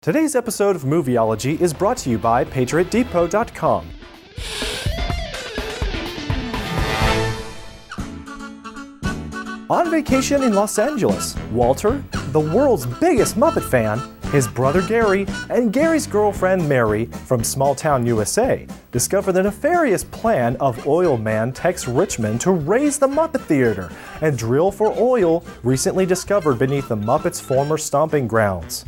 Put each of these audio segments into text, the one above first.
Today's episode of Movieology is brought to you by PatriotDepot.com. On vacation in Los Angeles, Walter, the world's biggest Muppet fan, his brother Gary, and Gary's girlfriend Mary from small-town USA discover the nefarious plan of Oil Man Tex Richmond to raise the Muppet Theater and drill for oil recently discovered beneath the Muppets' former stomping grounds.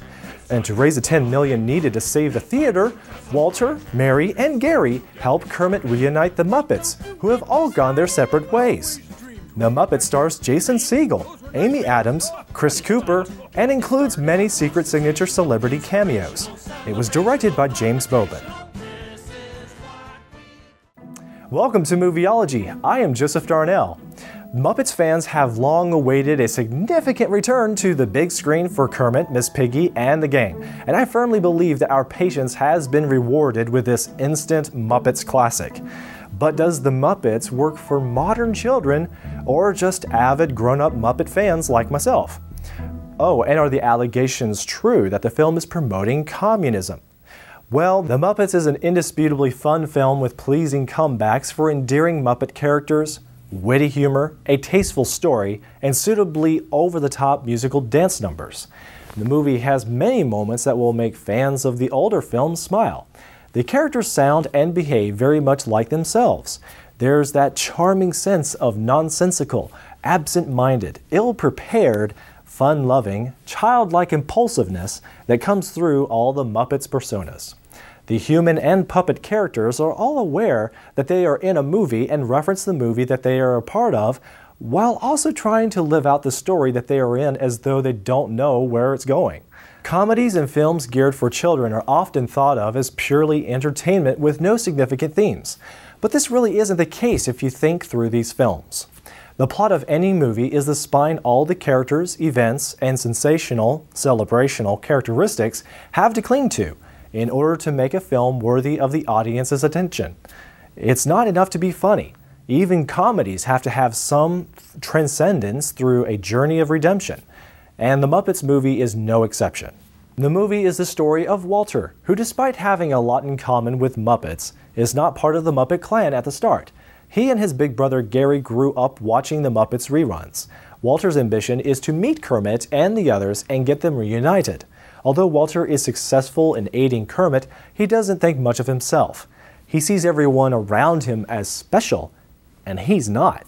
And to raise the $10 million needed to save the theater, Walter, Mary, and Gary help Kermit reunite the Muppets, who have all gone their separate ways. The Muppet stars Jason Segel, Amy Adams, Chris Cooper, and includes many secret signature celebrity cameos. It was directed by James Bowman. Welcome to Movieology. I am Joseph Darnell. Muppets fans have long awaited a significant return to the big screen for Kermit, Miss Piggy, and the gang, and I firmly believe that our patience has been rewarded with this instant Muppets classic. But does the Muppets work for modern children or just avid grown-up Muppet fans like myself? Oh, and are the allegations true that the film is promoting communism? Well, The Muppets is an indisputably fun film with pleasing comebacks for endearing Muppet characters, witty humor, a tasteful story, and suitably over-the-top musical dance numbers. The movie has many moments that will make fans of the older films smile. The characters sound and behave very much like themselves. There's that charming sense of nonsensical, absent-minded, ill-prepared, fun-loving, childlike impulsiveness that comes through all the Muppets' personas. The human and puppet characters are all aware that they are in a movie and reference the movie that they are a part of, while also trying to live out the story that they are in as though they don't know where it's going. Comedies and films geared for children are often thought of as purely entertainment with no significant themes. But this really isn't the case if you think through these films. The plot of any movie is the spine all the characters, events, and sensational, celebrational characteristics have to cling to in order to make a film worthy of the audience's attention. It's not enough to be funny. Even comedies have to have some transcendence through a journey of redemption. And The Muppets movie is no exception. The movie is the story of Walter, who despite having a lot in common with Muppets, is not part of the Muppet clan at the start. He and his big brother Gary grew up watching the Muppets reruns. Walter's ambition is to meet Kermit and the others and get them reunited. Although Walter is successful in aiding Kermit, he doesn't think much of himself. He sees everyone around him as special, and he's not.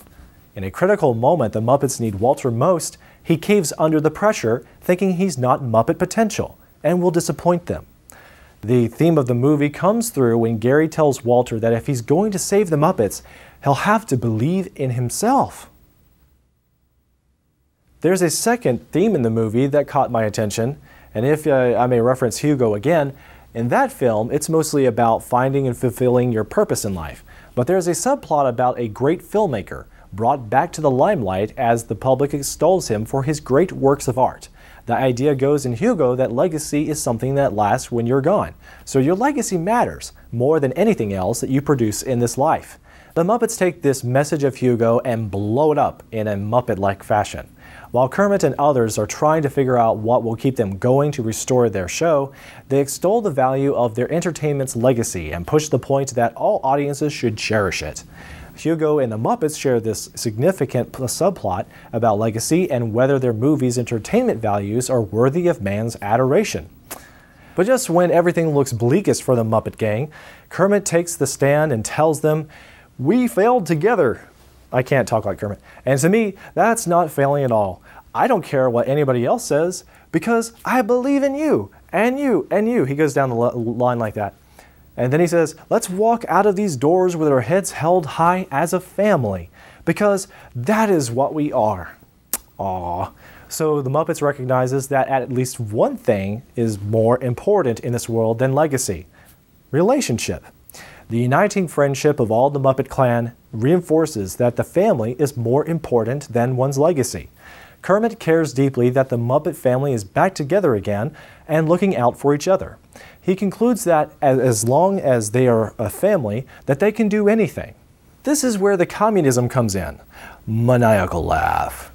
In a critical moment the Muppets need Walter most, he caves under the pressure, thinking he's not Muppet potential, and will disappoint them. The theme of the movie comes through when Gary tells Walter that if he's going to save the Muppets, he'll have to believe in himself. There's a second theme in the movie that caught my attention, and if I may reference Hugo again, in that film it's mostly about finding and fulfilling your purpose in life. But there's a subplot about a great filmmaker brought back to the limelight as the public extols him for his great works of art. The idea goes in Hugo that legacy is something that lasts when you're gone. So your legacy matters more than anything else that you produce in this life. The Muppets take this message of Hugo and blow it up in a Muppet-like fashion. While Kermit and others are trying to figure out what will keep them going to restore their show, they extol the value of their entertainment's legacy and push the point that all audiences should cherish it. Hugo and the Muppets share this significant subplot about legacy and whether their movie's entertainment values are worthy of man's adoration. But just when everything looks bleakest for the Muppet gang, Kermit takes the stand and tells them, "We failed together." I can't talk like Kermit. And to me, that's not failing at all. I don't care what anybody else says, because I believe in you, and you, and you. He goes down the line like that. And then he says, let's walk out of these doors with our heads held high as a family, because that is what we are. Aww. So the Muppets recognizes that at least one thing is more important in this world than legacy: relationship. The uniting friendship of all the Muppet clan reinforces that the family is more important than one's legacy. Kermit cares deeply that the Muppet family is back together again and looking out for each other. He concludes that as long as they are a family, that they can do anything. This is where the communism comes in. Maniacal laugh.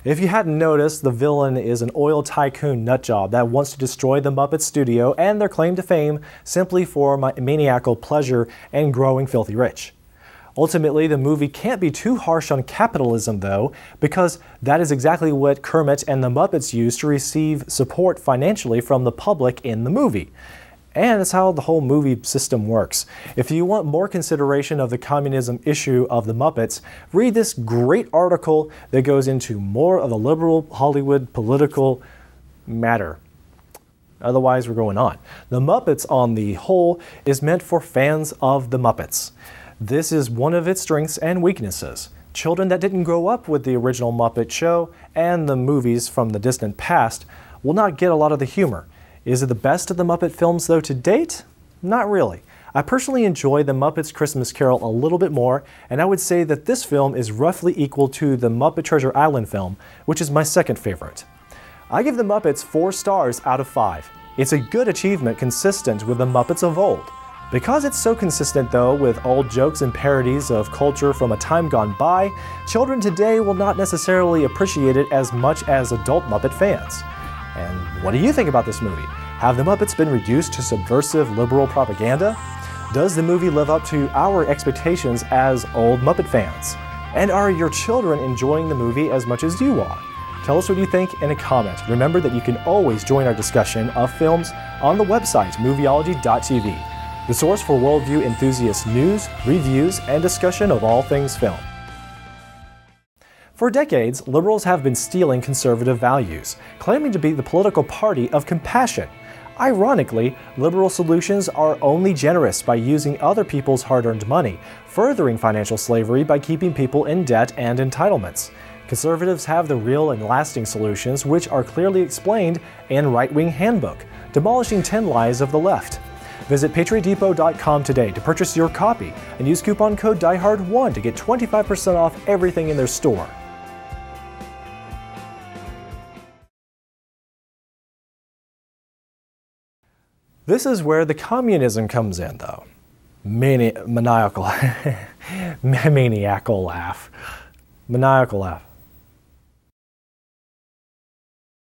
If you hadn't noticed, the villain is an oil tycoon nutjob that wants to destroy the Muppet studio and their claim to fame simply for maniacal pleasure and growing filthy rich. Ultimately, the movie can't be too harsh on capitalism, though, because that is exactly what Kermit and the Muppets use to receive support financially from the public in the movie. And that's how the whole movie system works. If you want more consideration of the communism issue of the Muppets, read this great article that goes into more of the liberal Hollywood political matter. Otherwise, we're going on. The Muppets, on the whole, is meant for fans of the Muppets. This is one of its strengths and weaknesses. Children that didn't grow up with the original Muppet show and the movies from the distant past will not get a lot of the humor. Is it the best of the Muppet films, though, to date? Not really. I personally enjoy The Muppets Christmas Carol a little bit more, and I would say that this film is roughly equal to the Muppet Treasure Island film, which is my second favorite. I give The Muppets 4 stars out of 5. It's a good achievement consistent with the Muppets of old. Because it's so consistent, though, with old jokes and parodies of culture from a time gone by, children today will not necessarily appreciate it as much as adult Muppet fans. And what do you think about this movie? Have the Muppets been reduced to subversive liberal propaganda? Does the movie live up to our expectations as old Muppet fans? And are your children enjoying the movie as much as you are? Tell us what you think in a comment. Remember that you can always join our discussion of films on the website movieology.tv, the source for worldview enthusiast news, reviews, and discussion of all things film. For decades, liberals have been stealing conservative values, claiming to be the political party of compassion. Ironically, liberal solutions are only generous by using other people's hard-earned money, furthering financial slavery by keeping people in debt and entitlements. Conservatives have the real and lasting solutions, which are clearly explained in Right-Wing Handbook, Demolishing 10 Lies of the Left. Visit patriotdepot.com today to purchase your copy and use coupon code DIEHARD1 to get 25% off everything in their store. This is where the communism comes in, though. Maniacal laugh. Maniacal laugh.